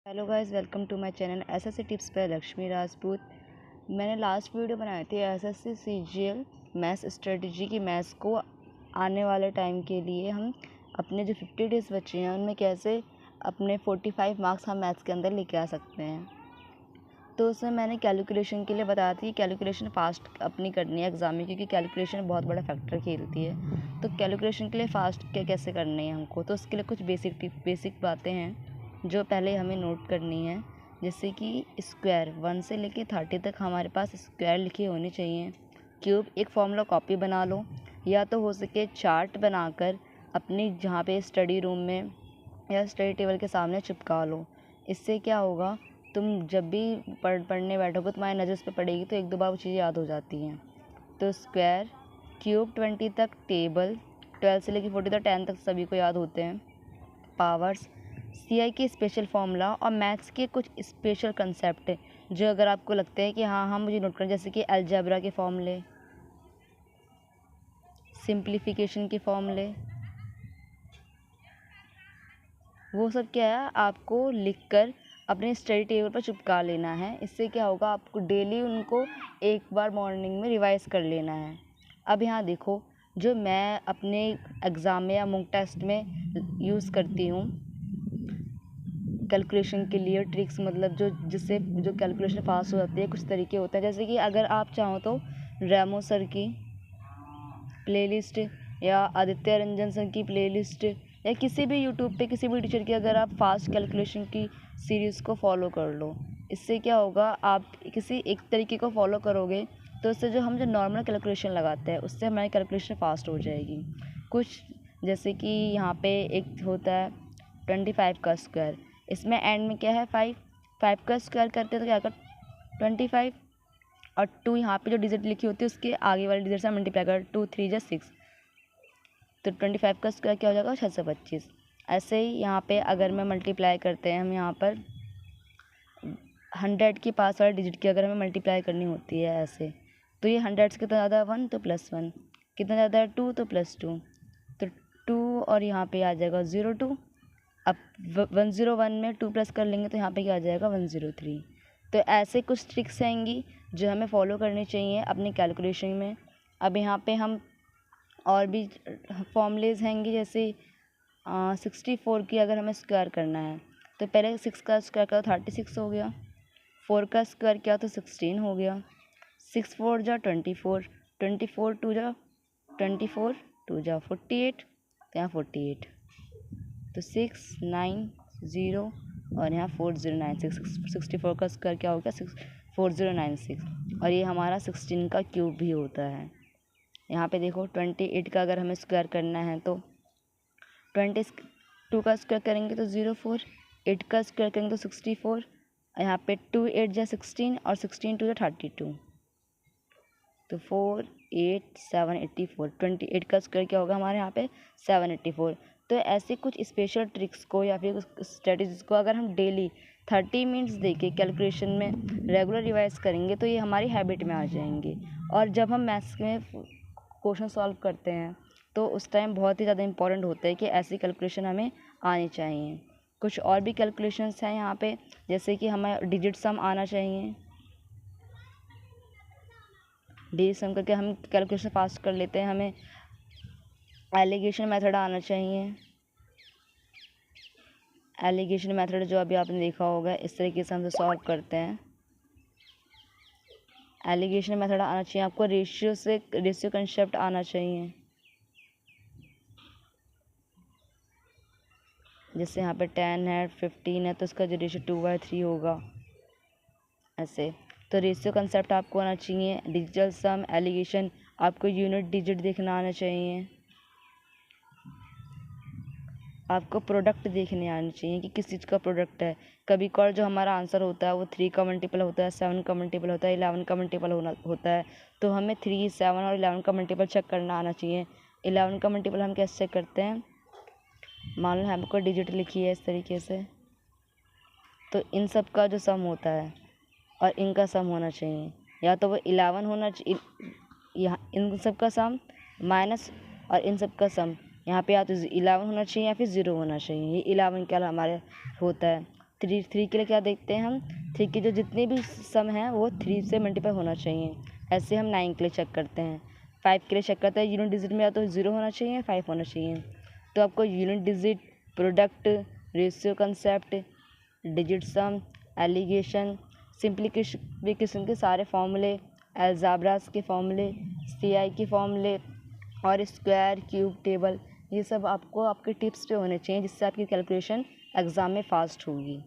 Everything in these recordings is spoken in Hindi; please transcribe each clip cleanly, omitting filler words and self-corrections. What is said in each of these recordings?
Hello guys, welcome to my channel SSC tips by Lakshmi Rajput. मैंने लास्ट वीडियो बनाई थी एसएससी सीजीएल मैथ्स स्ट्रेटजी की। मैथ्स को आने वाले टाइम के लिए हम अपने जो 50 डेज़ बचे हैं उनमें कैसे अपने 45 मार्क्स हम मैथ्स के अंदर लेके आ सकते हैं। तो उसमें मैंने कैलकुलेशन के लिए बताया था कि कैलकुलेशन फास्ट अपनी करनी है एग्ज़ाम में, क्योंकि कैलकुलेशन बहुत बड़ा फैक्टर खेलती है। तो कैलकुलेशन के लिए फ़ास्ट कैसे करनी है हमको, तो उसके लिए कुछ बेसिक बातें हैं जो पहले हमें नोट करनी है। जैसे कि स्क्वायर 1 से लेके 30 तक हमारे पास स्क्वायर लिखे होने चाहिए। क्यूब एक फॉर्मूला कॉपी बना लो, या तो हो सके चार्ट बनाकर अपनी जहाँ पे स्टडी रूम में या स्टडी टेबल के सामने चिपका लो। इससे क्या होगा, तुम जब भी पढ़ने बैठोगे तुम्हारी नज़र पे पड़ेगी तो एक दो बार वो चीज़ें याद हो जाती हैं। तो स्क्वायर, क्यूब 20 तक, टेबल 12 से लेकर 40 तक, 10 तक सभी को याद होते हैं। पावर्स, सीआई के स्पेशल फार्मूला और मैथ्स के कुछ स्पेशल कंसेप्ट जो अगर आपको लगता है कि हाँ मुझे नोट करना, जैसे कि अलजेब्रा के फॉर्मूले, सिंप्लीफिकेशन के फॉर्मूले, वो सब क्या है आपको लिखकर अपने स्टडी टेबल पर चिपका लेना है। इससे क्या होगा, आपको डेली उनको एक बार मॉर्निंग में रिवाइज कर लेना है। अब यहाँ देखो, जो मैं अपने एग्ज़ाम में या मॉक टेस्ट में यूज़ करती हूँ कैलकुलेशन के लिए ट्रिक्स, मतलब जिससे कैलकुलेशन फास्ट हो जाती है, कुछ तरीके होते हैं। जैसे कि अगर आप चाहो तो रेमो सर की प्लेलिस्ट या आदित्य रंजन सर की प्लेलिस्ट या किसी भी यूट्यूब पे किसी भी टीचर की अगर आप फास्ट कैलकुलेशन की सीरीज़ को फॉलो कर लो। इससे क्या होगा, आप किसी एक तरीके को फॉलो करोगे तो उससे जो नॉर्मल कैलकुलेशन लगाते हैं उससे हमारी कैलकुलेशन फास्ट हो जाएगी। कुछ जैसे कि यहाँ पे एक होता है 25 का स्क्वायर, इसमें एंड में क्या है 5 का स्क्वायर करते हैं तो क्या कर 25 और 2 यहाँ पे जो डिजिट लिखी होती है उसके आगे वाले डिजिट से मल्टीप्लाई कर, 2 3 जा 6, तो 25 का स्क्वायर क्या हो जाएगा 625। ऐसे ही यहाँ पे अगर मैं मल्टीप्लाई करते हैं, हम यहाँ पर 100 के पास वाले डिजिट की अगर हमें मल्टीप्लाई करनी होती है ऐसे, तो ये 100 से कितना ज़्यादा है 1 तो +1, कितना ज़्यादा है 2 तो +2, तो 2 और यहाँ पे आ जाएगा 02। अब 101 में 2 प्लस कर लेंगे तो यहाँ पे क्या आ जाएगा 103। तो ऐसे कुछ ट्रिक्स आएंगी जो हमें फॉलो करनी चाहिए अपनी कैलकुलेशन में। अब यहाँ पे हम और भी फॉर्मूलेज हैंगे, जैसे 64 की अगर हमें स्क्वायर करना है तो पहले 6 का स्क्वायर करो 36 हो गया, 4 का स्क्वायर किया तो 16 हो गया, 6 4 जा 24, 24 2 जा 24, 2 जा 48, तो यहाँ 48, तो 6 9 0 और यहाँ 4096, 64 का स्क्वायर क्या हो गया 4096, और ये हमारा 16 का क्यूब भी होता है। यहाँ पे देखो 28 का अगर हमें स्क्वायर करना है तो 22 का स्क्वायर करेंगे तो 04, 8 का स्क्वायर करेंगे तो 64, यहाँ पे 2 8 जा 16 और 16 2 जा 32, तो 4 8 7 84, 28 का स्क्वायर क्या होगा हमारे यहाँ पे 784। तो ऐसे कुछ स्पेशल ट्रिक्स को या फिर स्ट्रेटजीज को अगर हम डेली 30 मिनट्स देके कैलकुलेशन में रेगुलर रिवाइज करेंगे तो ये हमारी हैबिट में आ जाएंगे। और जब हम मैथ्स में क्वेश्चन सॉल्व करते हैं तो उस टाइम बहुत ही ज़्यादा इंपॉर्टेंट होता है कि ऐसी कैलकुलेशन हमें आनी चाहिए। कुछ और भी कैलकुलेशंस हैं यहाँ पे, जैसे कि हमें डिजिट सम आना चाहिए। डिजिट सम करके हम कैलकुलेशन फास्ट कर लेते हैं। हमें एलिगेशन मेथड आना चाहिए। एलिगेशन मेथड जो अभी आपने देखा होगा, इस तरीके से हम सॉल्व करते हैं। एलिगेशन मेथड आना चाहिए आपको। रेशियो कंसेप्ट आना चाहिए। जैसे यहाँ पे 10 है 15 है तो इसका जो रेशियो 2/3 होगा ऐसे। तो रेशियो कंसेप्ट आपको आना चाहिए। डिजिटल सम, एलिगेशन, आपको यूनिट डिजिट देखना आना चाहिए। आपको प्रोडक्ट देखने आने चाहिए कि किस चीज़ का प्रोडक्ट है। कभी कभार जो हमारा आंसर होता है वो 3 का मल्टीपल होता है, 7 का मल्टीपल होता है, 11 का मल्टीपल होता है। तो हमें 3 7 और 11 का मल्टीपल चेक करना आना चाहिए। 11 का मल्टीपल हम कैसे चेक करते हैं, मान लो हमको डिजिट लिखी है इस तरीके से, तो इन सब का जो सम होता है और इनका सम होना चाहिए, या तो वो 11 होना चाहिए, यहाँ इन सब का सम माइनस और इन सब का सम यहाँ पे या तो 11 होना चाहिए या फिर 0 होना चाहिए। ये 11 क्या हमारे होता है थ्री के लिए क्या देखते हैं हम, थ्री के जो जितने भी सम हैं वो 3 से मल्टीप्लाई होना चाहिए। ऐसे हम 9 के लिए चेक करते हैं। 5 के लिए चेक करते हैं यूनिट डिजिट में या तो 0 होना चाहिए 5 होना चाहिए। तो आपको unit digit, product, ratio concept, digit sum, alligation, simplification के सारे फॉर्मूले, अलजेब्रास के फॉर्मूले, सीआई के फॉर्मूले और स्क्वायर क्यूब टेबल, ये सब आपको आपके टिप्स पे होने चाहिए, जिससे आपकी कैलकुलेशन एग्ज़ाम में फ़ास्ट होगी।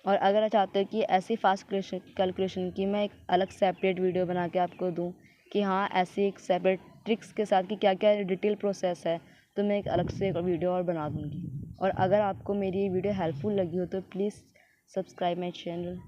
और अगर आप चाहते हो कि ऐसी फास्ट कैलकुलेशन की मैं एक अलग सेपरेट वीडियो बना के आपको दूं कि हाँ ऐसी एक सेपरेट ट्रिक्स के साथ कि क्या क्या डिटेल प्रोसेस है, तो मैं एक अलग से एक वीडियो और बना दूंगी। और अगर आपको मेरी ये वीडियो हेल्पफुल लगी हो तो प्लीज़ सब्सक्राइब माई चैनल।